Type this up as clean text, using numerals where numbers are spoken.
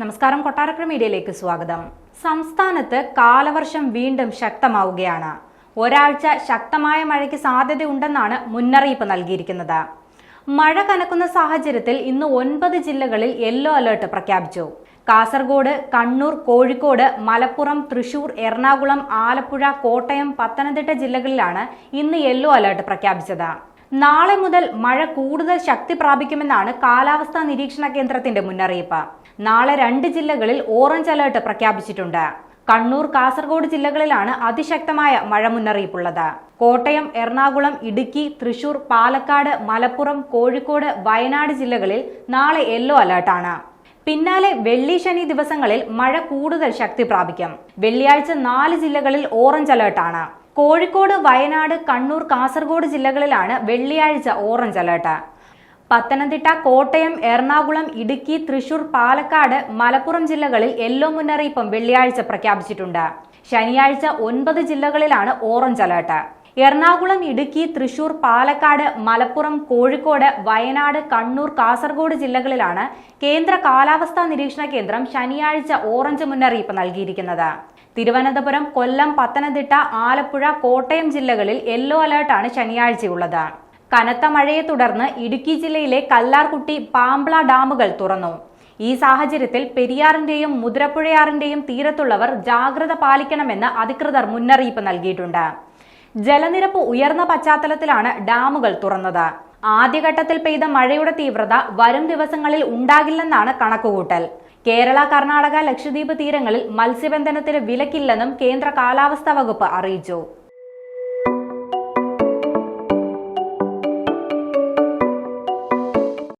നമസ്കാരം, കൊട്ടാരക്കര മീഡിയയിലേക്ക് സ്വാഗതം. സംസ്ഥാനത്ത് കാലവർഷം വീണ്ടും ശക്തമാവുകയാണ്. ഒരാഴ്ച ശക്തമായ മഴയ്ക്ക് സാധ്യതയുണ്ടെന്നാണ് മുന്നറിയിപ്പ് നൽകിയിരിക്കുന്നത്. മഴ കനക്കുന്ന സാഹചര്യത്തിൽ ഇന്ന് 9 ജില്ലകളിൽ യെല്ലോ അലർട്ട് പ്രഖ്യാപിച്ചു. കാസർഗോഡ്, കണ്ണൂർ, കോഴിക്കോട്, മലപ്പുറം, തൃശൂർ, എറണാകുളം, ആലപ്പുഴ, കോട്ടയം, പത്തനംതിട്ട ജില്ലകളിലാണ് ഇന്ന് യെല്ലോ അലർട്ട് പ്രഖ്യാപിച്ചത്. നാളെ മുതൽ മഴ കൂടുതൽ ശക്തി പ്രാപിക്കുമെന്നാണ് കാലാവസ്ഥാ നിരീക്ഷണ കേന്ദ്രത്തിന്റെ മുന്നറിയിപ്പ്. നാളെ 2 ജില്ലകളിൽ ഓറഞ്ച് അലർട്ട് പ്രഖ്യാപിച്ചിട്ടുണ്ട്. കണ്ണൂർ, കാസർഗോഡ് ജില്ലകളിലാണ് അതിശക്തമായ മഴ മുന്നറിയിപ്പുള്ളത്. കോട്ടയം, എറണാകുളം, ഇടുക്കി, തൃശൂർ, പാലക്കാട്, മലപ്പുറം, കോഴിക്കോട്, വയനാട് ജില്ലകളിൽ നാളെ യെല്ലോ അലർട്ടാണ്. പിന്നാലെ വെള്ളി, ശനി ദിവസങ്ങളിൽ മഴ കൂടുതൽ ശക്തി പ്രാപിക്കും. വെള്ളിയാഴ്ച 4 ജില്ലകളിൽ ഓറഞ്ച് അലർട്ടാണ്. കോഴിക്കോട്, വയനാട്, കണ്ണൂർ, കാസർഗോഡ് ജില്ലകളിലാണ് വെള്ളിയാഴ്ച ഓറഞ്ച് അലർട്ട്. പത്തനംതിട്ട, കോട്ടയം, എറണാകുളം, ഇടുക്കി, തൃശൂർ, പാലക്കാട്, മലപ്പുറം ജില്ലകളിൽ യെല്ലോ മുന്നറിയിപ്പും വെള്ളിയാഴ്ച പ്രഖ്യാപിച്ചിട്ടുണ്ട്. ശനിയാഴ്ച 9 ജില്ലകളിലാണ് ഓറഞ്ച് അലർട്ട്. എറണാകുളം, ഇടുക്കി, തൃശൂർ, പാലക്കാട്, മലപ്പുറം, കോഴിക്കോട്, വയനാട്, കണ്ണൂർ, കാസർഗോഡ് ജില്ലകളിലാണ് കേന്ദ്ര കാലാവസ്ഥാ നിരീക്ഷണ കേന്ദ്രം ശനിയാഴ്ച ഓറഞ്ച് മുന്നറിയിപ്പ് നൽകിയിരിക്കുന്നത്. തിരുവനന്തപുരം, കൊല്ലം, പത്തനംതിട്ട, ആലപ്പുഴ, കോട്ടയം ജില്ലകളിൽ യെല്ലോ അലർട്ടാണ് ശനിയാഴ്ചയുള്ളത്. കനത്ത മഴയെ തുടർന്ന് ഇടുക്കി ജില്ലയിലെ കല്ലാർകുട്ടി, പാംബ്ള ഡാമുകൾ തുറന്നു. ഈ സാഹചര്യത്തിൽ പെരിയാറിന്റെയും മുതിരപ്പുഴയാറിന്റെയും തീരത്തുള്ളവർ ജാഗ്രത പാലിക്കണമെന്ന് അധികൃതർ മുന്നറിയിപ്പ് നൽകിയിട്ടുണ്ട്. ജലനിരപ്പ് ഉയർന്ന പശ്ചാത്തലത്തിലാണ് ഡാമുകൾ തുറന്നത്. ആദ്യഘട്ടത്തിൽ പെയ്ത മഴയുടെ തീവ്രത വരും ദിവസങ്ങളിൽ ഉണ്ടാകില്ലെന്നാണ് കണക്കുകൂട്ടൽ. കേരള, കർണാടക, ലക്ഷദ്വീപ് തീരങ്ങളിൽ മത്സ്യബന്ധനത്തിന് വിലക്കില്ലെന്നും കേന്ദ്ര കാലാവസ്ഥാ വകുപ്പ് അറിയിച്ചു.